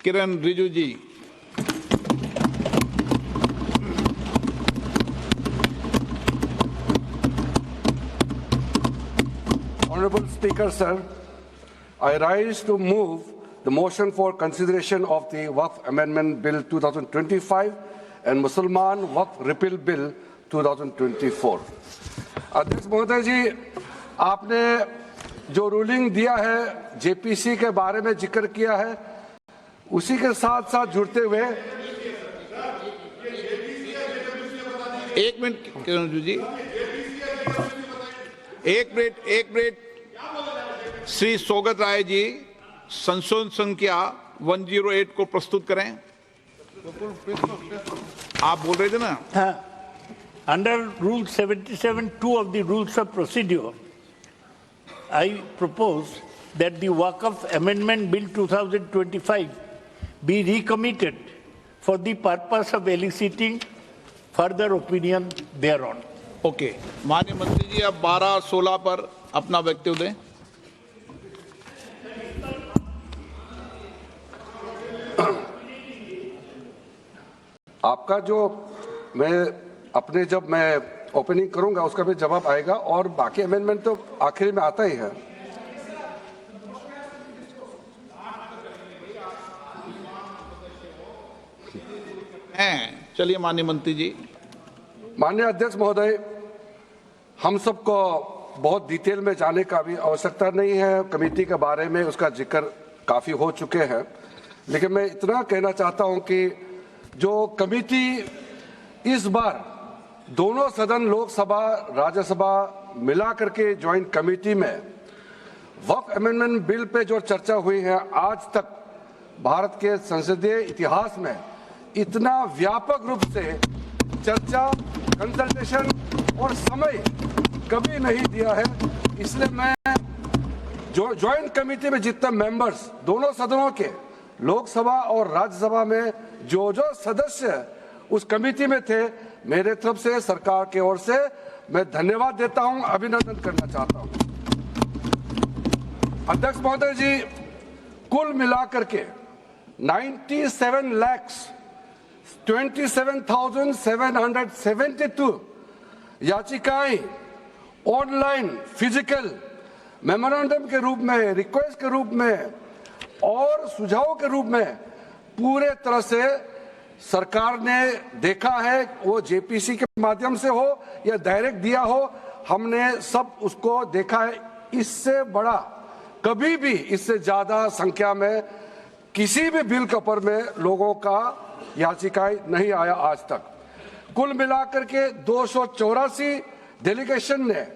Kiran Rijiju ji. Honorable Speaker, sir, I rise to move the motion for consideration of the Waqf Amendment Bill 2025 and Mussalman Waqf Repeal Bill 2024. अध्यक्ष महोदय जी, आपने जो ruling दिया है JPC के बारे में जिक्र किया है, उसी के साथ साथ जुड़ते हुए एक मिनट किरण रिजिजू जी, एक मिनट श्री सोगत राय जी संशोधन संख्या 108 को प्रस्तुत करें। आप बोल रहे थे ना? हाँ, under rule 77(2) of the rules of procedure, I propose that the Waqf Amendment Bill 2025 be recommitted for the purpose of eliciting further opinion thereon. Okay, माननीय मंत्री जी अब 12-16 पर अपना वक्तव्य दें। आपका जो जब मैं ओपनिंग करूंगा उसका भी जवाब आएगा और बाकी अमेंडमेंट तो आखिर में आता ही है। चलिए माननीय मंत्री जी। माननीय अध्यक्ष महोदय, हम सबको बहुत डिटेल में जाने का भी आवश्यकता नहीं है। कमेटी के बारे में उसका जिक्र काफ़ी हो चुके हैं, लेकिन मैं इतना कहना चाहता हूं कि जो कमेटी इस बार दोनों सदन लोकसभा राज्यसभा मिला करके ज्वाइंट कमेटी में वक्फ अमेंडमेंट बिल पे जो चर्चा हुई है, आज तक भारत के संसदीय इतिहास में इतना व्यापक रूप से चर्चा, कंसल्टेशन और समय कभी नहीं दिया है। इसलिए मैं जो ज्वाइंट कमेटी में जितने मेंबर्स दोनों सदनों के लोकसभा और राज्यसभा में जो सदस्य उस कमेटी में थे, मेरे तरफ से सरकार की ओर से मैं धन्यवाद देता हूं, अभिनंदन करना चाहता हूं। अध्यक्ष महोदय जी, कुल मिलाकर के 97,27,772 याचिकाएं ऑनलाइन, फिजिकल, मेमोरेंडम के रूप में, रिक्वेस्ट के रूप में और सुझाव के रूप में पूरे तरह से सरकार ने देखा है। वो जेपीसी के माध्यम से हो या डायरेक्ट दिया हो, हमने सब उसको देखा है। इससे बड़ा कभी भी, इससे ज्यादा संख्या में किसी भी बिल के ऊपर में लोगों का याचिकाएं नहीं आया आज तक। कुल मिलाकर के 284 डेलीगेशन ने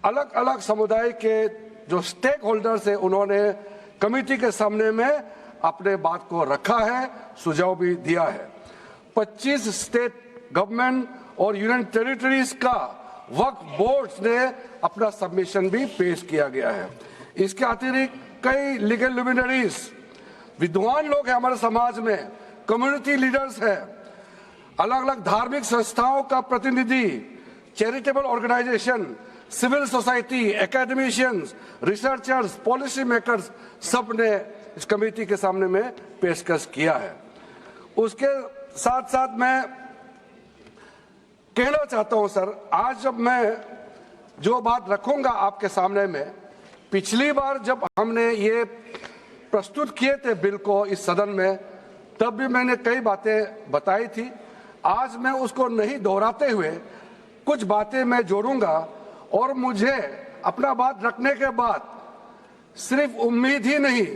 अलग अलग समुदाय के जो स्टेक होल्डर्स है, उन्होंने कमेटी के सामने में अपने बात को रखा है, सुझाव भी दिया है। 25 स्टेट गवर्नमेंट और यूनियन टेरिटरीज का वक्फ बोर्ड्स ने अपना सबमिशन भी पेश किया गया है। इसके अतिरिक्त कई लीगल लुमिनरीज, विद्वान लोग हैं हमारे समाज में, कम्युनिटी लीडर्स हैं, अलग अलग धार्मिक संस्थाओं का प्रतिनिधि, charitable organisation, civil society, academicians, researchers, policy makers, सब ने इस कमेटी के सामने में पेशकश किया है। उसके साथ साथ मैं कहना चाहता हूं सर, आज जब मैं जो बात रखूंगा आपके सामने में, पिछली बार जब हमने ये प्रस्तुत किए थे बिल को इस सदन में, तब भी मैंने कई बातें बताई थी। आज मैं उसको नहीं दोहराते हुए कुछ बातें मैं जोड़ूंगा और मुझे अपना बात रखने के बाद सिर्फ उम्मीद ही नहीं,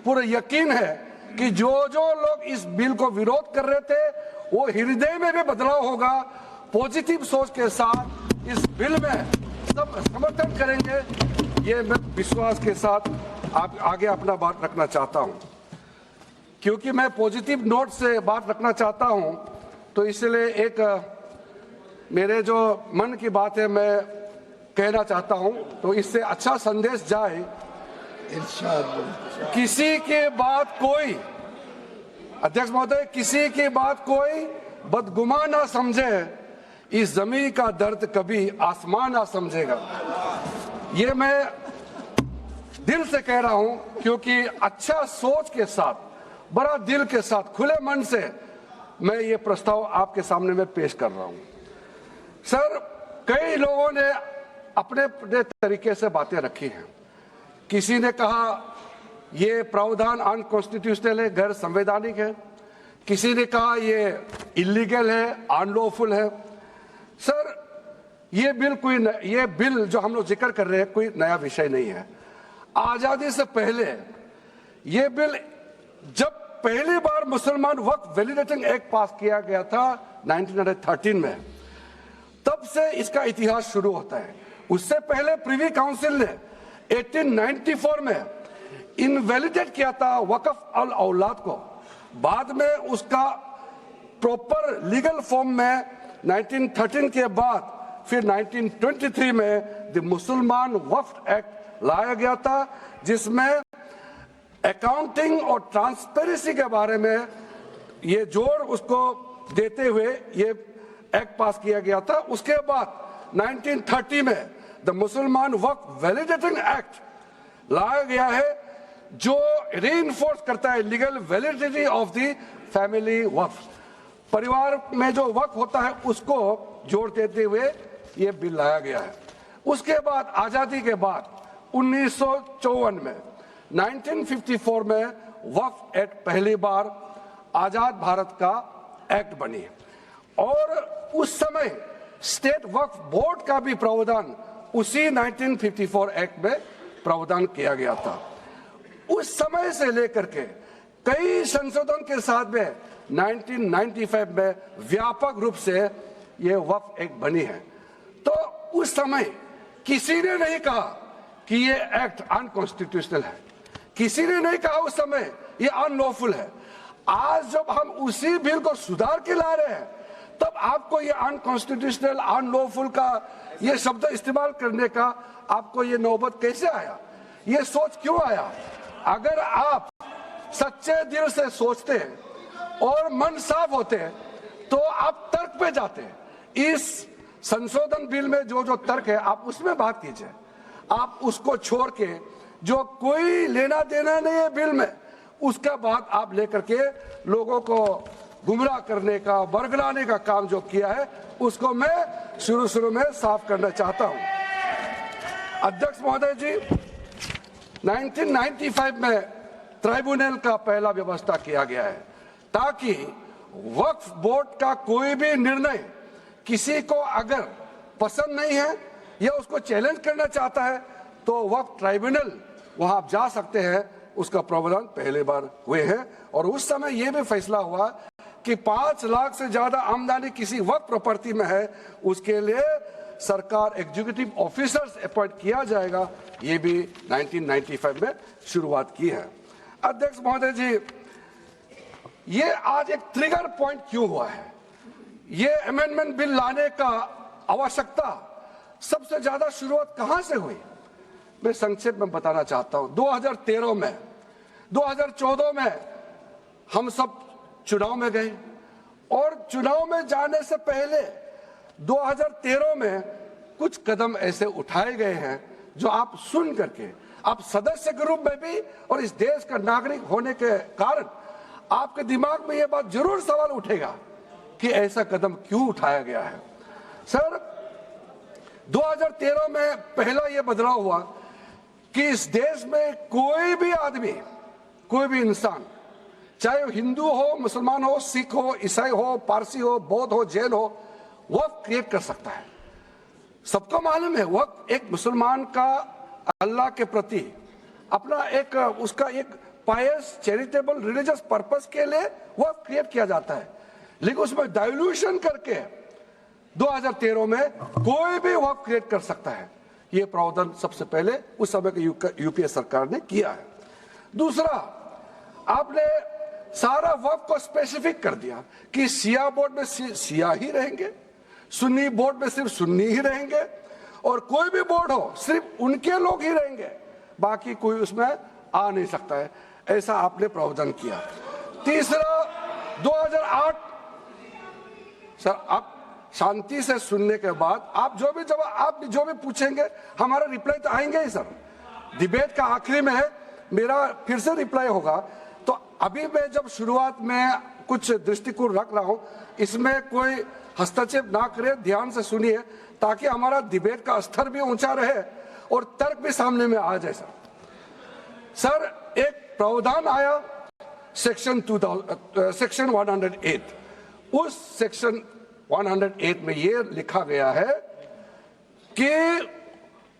पूरा यकीन है कि जो लोग इस बिल को विरोध कर रहे थे, वो हृदय में भी बदलाव होगा। पॉजिटिव सोच के साथ इस बिल में सब समर्थन करेंगे, ये मैं विश्वास के साथ आप आगे अपना बात रखना चाहता हूं। क्योंकि मैं पॉजिटिव नोट से बात रखना चाहता हूं, तो इसलिए एक मेरे जो मन की बात है मैं कहना चाहता हूं, तो इससे अच्छा संदेश जाए। किसी के बात कोई, अध्यक्ष महोदय, किसी की बात कोई बदगुमान ना समझे, इस जमीन का दर्द कभी आसमान ना समझेगा। ये मैं दिल से कह रहा हूं, क्योंकि अच्छा सोच के साथ बड़ा दिल के साथ खुले मन से मैं ये प्रस्ताव आपके सामने में पेश कर रहा हूं। सर, कई लोगों ने अपने अपने तरीके से बातें रखी हैं। किसी ने कहा ये प्रावधान अनकॉन्स्टिट्यूशनल है, गैर संवैधानिक है। किसी ने कहा ये इलीगल है, अनलॉफुल है। सर, ये बिल जो हम लोग जिक्र कर रहे हैं कोई नया विषय नहीं है। आजादी से पहले ये बिल जब पहली बार मुसलमान वक्फ वैलिडेटिंग एक्ट पास किया गया था 1913 में, तब से इसका इतिहास शुरू होता है। उससे पहले प्रिवी काउंसिल ने 1894 में इनवैलिडेट किया था वक्फ अल औलाद को। बाद में उसका प्रॉपर लीगल फॉर्म में 1913 के बाद फिर 1923 में द मुसलमान वक्फ एक्ट लाया गया था, जिसमें अकाउंटिंग और ट्रांसपेरेंसी के बारे में ये जोर उसको देते हुए ये एक्ट पास किया गया था। उसके बाद 1930 में द मुसलमान वक्फ वैलिडेटिंग एक्ट लाया गया है, जो रीइंफोर्स करता है legal validity of the family वक्फ। परिवार में जो वक्फ होता है उसको जोड़ देते हुए ये बिल लाया गया है। उसके बाद आजादी के बाद 1954 में 1954 में वक्फ एक्ट पहली बार आजाद भारत का एक्ट बनी और उस समय स्टेट वक्फ बोर्ड का भी प्रावधान उसी 1954 एक्ट में प्रावधान किया गया था। उस समय से लेकर के कई संशोधन के साथ में 1995 में व्यापक रूप से ये वक्फ एक्ट बनी है। तो उस समय किसी ने नहीं कहा कि ये एक्ट अनकॉन्स्टिट्यूशनल है, किसी ने नहीं कहा उस समय ये अनलॉफुल है। आज जब हम उसी बिल को सुधार के ला रहे हैं, तब आपको ये अनकॉन्स्टिट्यूशनल अनलॉफुल का ये शब्द इस्तेमाल करने का आपको ये नौबत कैसे आया, ये सोच क्यों आया? अगर आप सच्चे दिल से सोचते और मन साफ होते तो आप तर्क पे जाते। इस संशोधन बिल में जो जो तर्क है आप उसमें बात कीजिए। आप उसको छोड़ के जो कोई लेना देना नहीं है बिल में, उसका बात आप लेकर के लोगों को गुमराह करने का, बरगलाने का काम जो किया है, उसको मैं शुरू में साफ करना चाहता हूं। अध्यक्ष महोदय जी, 1995 में ट्राइब्यूनल का पहला व्यवस्था किया गया है ताकि वक्फ बोर्ड का कोई भी निर्णय किसी को अगर पसंद नहीं है या उसको चैलेंज करना चाहता है तो वक्फ ट्राइब्यूनल वहां आप जा सकते हैं। उसका प्रावधान पहले बार हुए हैं और उस समय यह भी फैसला हुआ कि 5 लाख से ज्यादा आमदनी किसी वक्फ प्रॉपर्टी में है, उसके लिए सरकार एग्जीक्यूटिव ऑफिसर्स अपॉइंट किया जाएगा। ये भी 1995 में शुरुआत की है। अध्यक्ष महोदय जी, ये आज एक ट्रिगर पॉइंट क्यों हुआ है? ये अमेंडमेंट बिल लाने का आवश्यकता सबसे ज्यादा शुरुआत कहां से हुई? मैं संक्षेप में बताना चाहता हूं। 2013 में, 2014 में हम सब चुनाव में गए और चुनाव में जाने से पहले 2013 में कुछ कदम ऐसे उठाए गए हैं जो आप सुन करके, आप सदस्य के रूप में भी और इस देश का नागरिक होने के कारण आपके दिमाग में यह बात जरूर सवाल उठेगा कि ऐसा कदम क्यों उठाया गया है। सर, 2013 में पहला यह बदलाव हुआ कि इस देश में कोई भी आदमी, कोई भी इंसान, चाहे वो हिंदू हो, मुसलमान हो, सिख हो, ईसाई हो, पारसी हो, बौद्ध हो, जैन हो, वक्फ क्रिएट कर सकता है। सबको मालूम है वक्फ एक मुसलमान का अल्लाह के प्रति अपना एक उसका एक पायस चैरिटेबल रिलीजियस पर्पस के लिए वक्फ क्रिएट किया जाता है, लेकिन उसमें डाइल्यूशन करके 2013 में कोई भी वक्फ क्रिएट कर सकता है। यह प्रावधान सबसे पहले उस समय की यूपीए सरकार ने किया है। दूसरा, आपने सारा वक्फ को स्पेसिफिक कर दिया कि शिया बोर्ड में शिया ही रहेंगे, सुन्नी बोर्ड में सिर्फ सुन्नी ही रहेंगे और कोई भी बोर्ड हो सिर्फ उनके लोग ही रहेंगे, बाकी कोई उसमें आ नहीं सकता है। ऐसा आपने प्रावधान किया। तीसरा, 2008, सर आप शांति से सुनने के बाद आप जो भी पूछेंगे हमारा रिप्लाई तो आएंगे ही सर। डिबेट का आखिरी में मेरा फिर से रिप्लाई होगा, तो अभी मैं जब शुरुआत में कुछ दृष्टिकोण रख रहा हूं, इसमें कोई हस्तक्षेप ना करे, ध्यान से सुनिए ताकि हमारा डिबेट का स्तर भी ऊंचा रहे और तर्क भी सामने में आ जाए। सर एक प्रावधान आया सेक्शन 108, उस सेक्शन 108 में ये लिखा गया है कि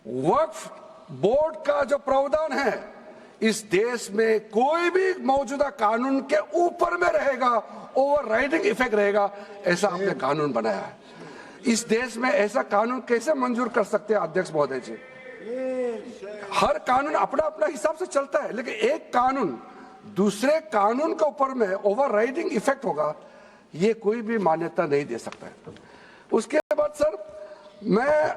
वक्फ बोर्ड का जो प्रावधान है इस देश में कोई भी मौजूदा कानून के ऊपर में रहेगा, ओवरराइडिंग इफेक्ट रहेगा, ऐसा आपने कानून बनाया है। इस देश में ऐसा कानून कैसे मंजूर कर सकते हैं अध्यक्ष महोदय जी? हर कानून अपना अपना हिसाब से चलता है, लेकिन एक कानून दूसरे कानून के ऊपर में ओवरराइडिंग इफेक्ट होगा, ये कोई भी मान्यता नहीं दे सकता है। उसके बाद सर मैं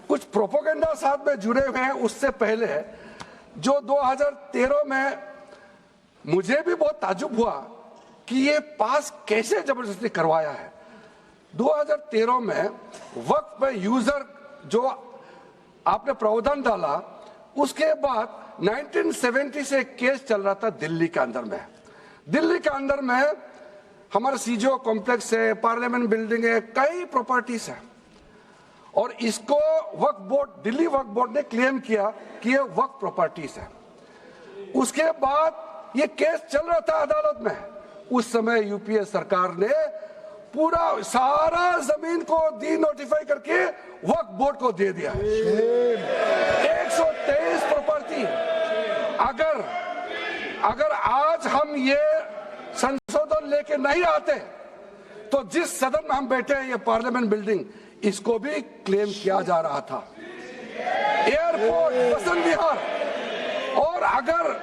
कुछ प्रोपोगेंडा साथ में जुड़े हुए हैं, उससे पहले जो 2013 में मुझे भी बहुत ताज्जुब हुआ कि ये पास कैसे जबरदस्ती करवाया है। 2013 में वक्फ में यूजर जो आपने प्रावधान डाला, उसके बाद 1970 से केस चल रहा था दिल्ली के अंदर में। दिल्ली के अंदर में हमारा सीजीओ कॉम्प्लेक्स है, पार्लियामेंट बिल्डिंग है, कई प्रॉपर्टीज है, और इसको वक्फ बोर्ड, दिल्ली वक्फ बोर्ड ने क्लेम किया कि ये वक्फ प्रॉपर्टीज है। उसके बाद ये केस चल रहा था अदालत में। उस समय यूपीए सरकार ने पूरा सारा जमीन को डी नोटिफाई करके वक्फ बोर्ड को दे दिया। 123 प्रॉपर्टी। अगर आज हम ये संशोधन लेके नहीं आते तो जिस सदन में हम बैठे हैं, ये पार्लियामेंट बिल्डिंग, इसको भी क्लेम किया जा रहा था। एयरपोर्ट, बसंत विहार, और अगर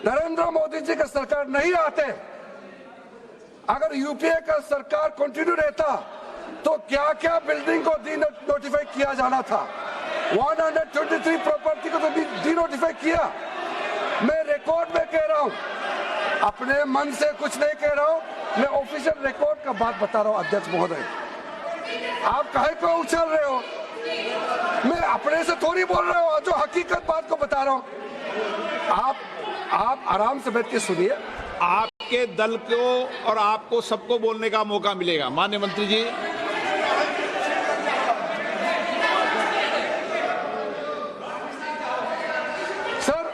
नरेंद्र मोदी जी का सरकार नहीं आते, अगर यूपीए का सरकार कंटिन्यू रहता, तो क्या क्या बिल्डिंग को डी नोटिफाई किया जाना था। 123 प्रॉपर्टी को तो डी नोटिफाई किया। मैं रिकॉर्ड में कह रहा हूं, अपने मन से कुछ नहीं कह रहा हूं, मैं ऑफिशियल रिकॉर्ड का बात बता रहा हूं। अध्यक्ष महोदय, आप काहे को उछल रहे हो? मैं अपने से थोड़ी बोल रहा हूं, जो हकीकत बात को बता रहा हूं। आप आराम से बैठ के सुनिए। आपके दल को और आपको सबको बोलने का मौका मिलेगा। माननीय मंत्री जी, सर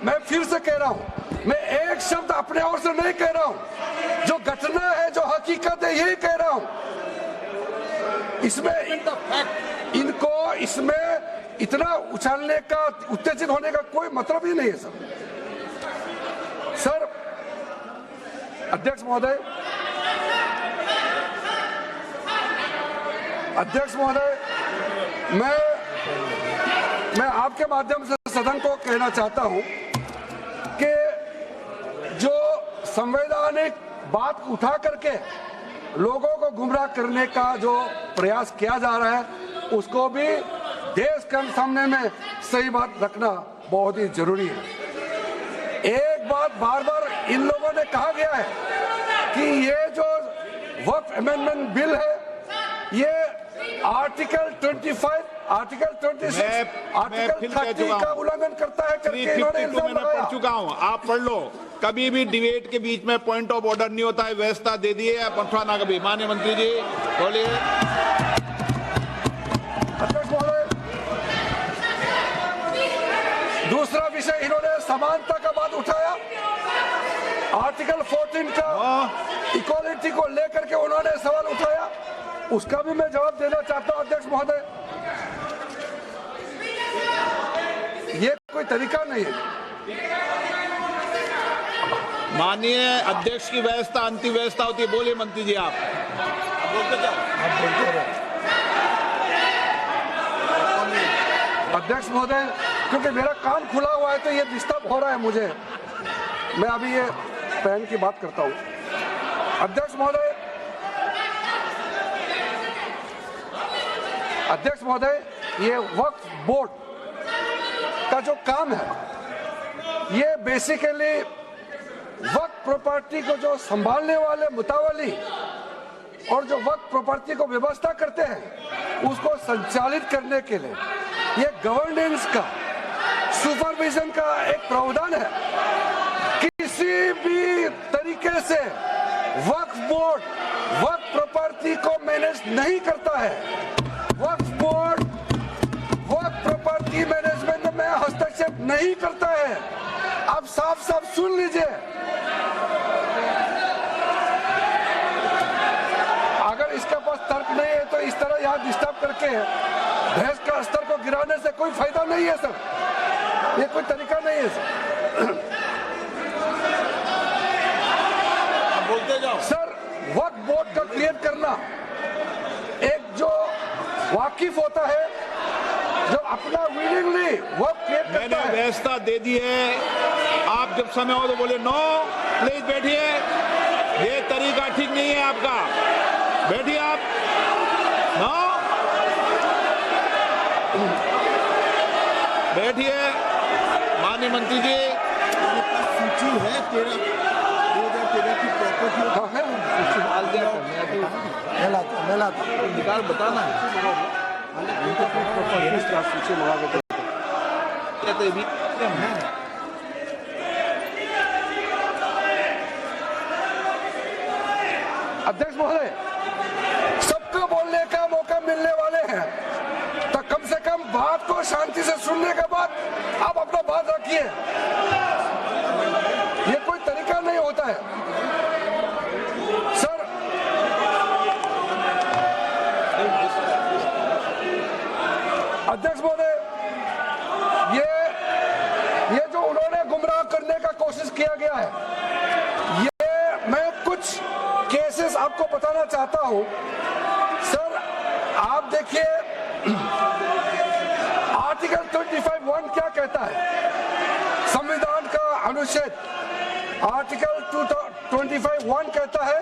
मैं फिर से कह रहा हूं, मैं एक शब्द अपने ओर से नहीं कह रहा हूं, जो घटना है, जो हकीकत है, यही कह रहा हूं। इसमें इनको इसमें इतना उछालने का, उत्तेजित होने का कोई मतलब ही नहीं है सर। अध्यक्ष महोदय, मैं आपके माध्यम से सदन को कहना चाहता हूं कि जो संवैधानिक बात उठा करके लोगों को गुमराह करने का जो प्रयास किया जा रहा है, उसको भी देश के सामने में सही बात रखना बहुत ही जरूरी है। एक बात बार बार इन लोगों ने कहा गया है कि ये जो वक्फ अमेंडमेंट बिल है, ये आर्टिकल 25, आर्टिकल 26, आर्टिकल 30 का उल्लंघन करता है करके इन्होंने इल्जाम लगाया। पढ़ चुका हूं, आप पढ़ लो। कभी भी डिबेट के बीच में पॉइंट ऑफ ऑर्डर नहीं होता है, व्यवस्था दे दी है, आप ना कभी। माननीय मंत्री जी बोलिए। अध्यक्ष महोदय, दूसरा विषय इन्होंने समानता का बात उठाया। आर्टिकल 14 का इक्वालिटी को लेकर के उन्होंने सवाल उठाया, उसका भी मैं जवाब देना चाहता हूं। अध्यक्ष महोदय, ये कोई तरीका नहीं है। माननीय अध्यक्ष की व्यवस्था अंतिम व्यवस्था होती है। बोलिए मंत्री जी, आप बोलते जाओ। अध्यक्ष महोदय, क्योंकि मेरा कान खुला हुआ है तो ये डिस्टर्ब हो रहा है मुझे। मैं अभी ये पैन की बात करता हूं। अध्यक्ष महोदय, ये वक्फ बोर्ड का जो काम है, ये बेसिकली वक्फ प्रॉपर्टी को जो संभालने वाले मुतावली और जो वक्फ प्रॉपर्टी को व्यवस्था करते हैं, उसको संचालित करने के लिए ये गवर्नेंस का, सुपरविजन का एक प्रावधान है किसी भी तरीके से वक्फ बोर्ड वक्फ प्रॉपर्टी को मैनेज नहीं करता है। वक्फ बोर्ड वक्फ प्रॉपर्टी मैनेजमेंट में हस्तक्षेप नहीं करता है। अब साफ साफ सुन लीजिए, अगर इसके पास तर्क नहीं है तो इस तरह यहाँ डिस्टर्ब करके बहस का स्तर को गिराने से कोई फायदा नहीं है सर, ये कोई तरीका नहीं है सर। बोलते जाओ सर, वक्फ बोर्ड का क्रिएट करना एक जो वाकिफ होता है, जो अपना विलिंगली वक्फ क्रिएट मैंने करता है। व्यवस्था दे दी है, आप जब समय हो तो बोले नो, प्लीज बैठिए, ये तरीका ठीक नहीं है आपका, बैठिए आप। नो, बैठिए। माननीय मंत्री जी, सूची है 2013 की प्रॉपर्टी हाँ है, मैं लाता निकाल बताना सूची लगा के कहते भी अध्यक्ष महोदय, सबको बोलने का मौका मिलने वाले हैं, तो कम से कम बात को शांति से सुनने के बाद आप अपना बात रखिए। ये कोई तरीका नहीं होता है सर। अध्यक्ष महोदय, ये जो उन्होंने गुमराह करने का कोशिश किया गया है, ये मैं कुछ केसेस आपको बताना चाहता हूं सर। आप देखिए, आर्टिकल 25(1) क्या कहता है, संविधान का अनुच्छेद आर्टिकल 25(1) कहता है,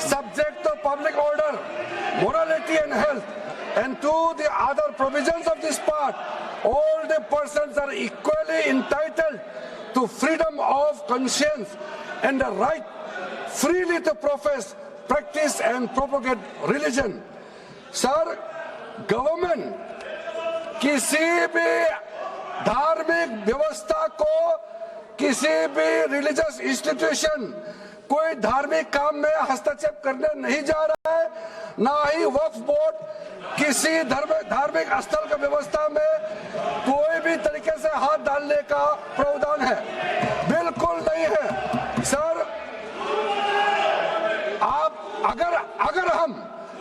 subject to public order, morality and health, and to the other provisions of this part, all the persons are equally entitled to freedom of conscience and the right freely to profess, practice and propagate religion. Sir, government किसी भी धार्मिक व्यवस्था को, किसी भी religious institution, कोई धार्मिक काम में हस्तक्षेप करने नहीं जा रहा है, ना ही वक्फ बोर्ड किसी धार्मिक स्थल की व्यवस्था में कोई भी तरीके से हाथ डालने का प्रावधान है, बिल्कुल नहीं है सर। आप अगर हम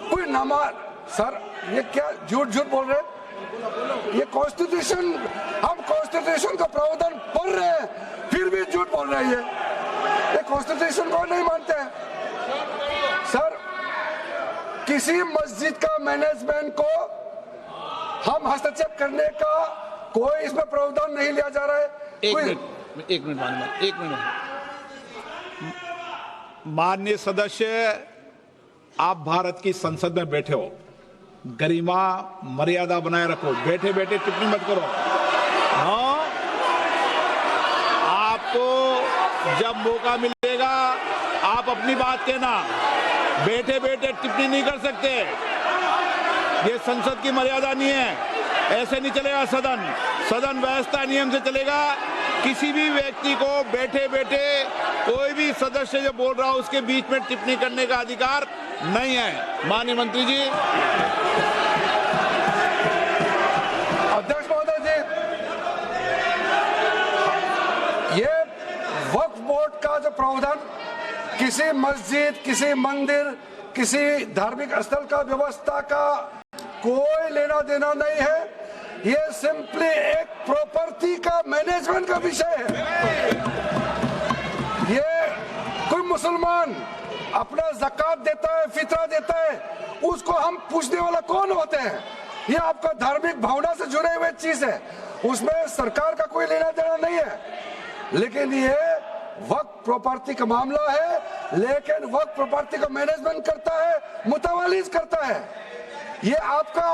कोई नमाज, सर ये क्या झूठ बोल रहे हैं, ये कॉन्स्टिट्यूशन, हम कॉन्स्टिट्यूशन का प्रावधान पढ़ रहे हैं, फिर भी झूठ बोल रहे हैं, ये कॉन्स्टिट्यूशन को नहीं मानते हैं सर। किसी मस्जिद का मैनेजमेंट को हम हस्तक्षेप करने का कोई इसमें प्रावधान नहीं लिया जा रहा है। एक मिनट माननीय सदस्य, आप भारत की संसद में बैठे हो, गरिमा मर्यादा बनाए रखो, बैठे बैठे टिप्पणी मत करो। हाँ, आपको जब मौका मिलेगा आप अपनी बात कहना, बैठे बैठे टिप्पणी नहीं कर सकते, ये संसद की मर्यादा नहीं है, ऐसे नहीं चलेगा सदन। सदन व्यवस्था नियम से चलेगा। किसी भी व्यक्ति को बैठे बैठे कोई भी सदस्य जो बोल रहा हो उसके बीच में टिप्पणी करने का अधिकार नहीं है। माननीय मंत्री जी। अध्यक्ष महोदय जी, ये वक्फ बोर्ड का जो प्रावधान किसी मस्जिद, किसी मंदिर, किसी धार्मिक स्थल का व्यवस्था का कोई लेना देना नहीं है, ये सिंपली एक प्रॉपर्टी का मैनेजमेंट का विषय है। ये कोई मुसलमान अपना ज़कात देता है, फितरा देता है, उसको हम पूछने वाला कौन होते हैं? ये आपका धार्मिक भावना से जुड़े हुए चीज है, उसमें सरकार का कोई लेना देना नहीं है। लेकिन ये वक्फ प्रॉपर्टी का मामला है, लेकिन वक्फ प्रॉपर्टी का मैनेजमेंट करता है, मुतवालिज करता है। ये आपका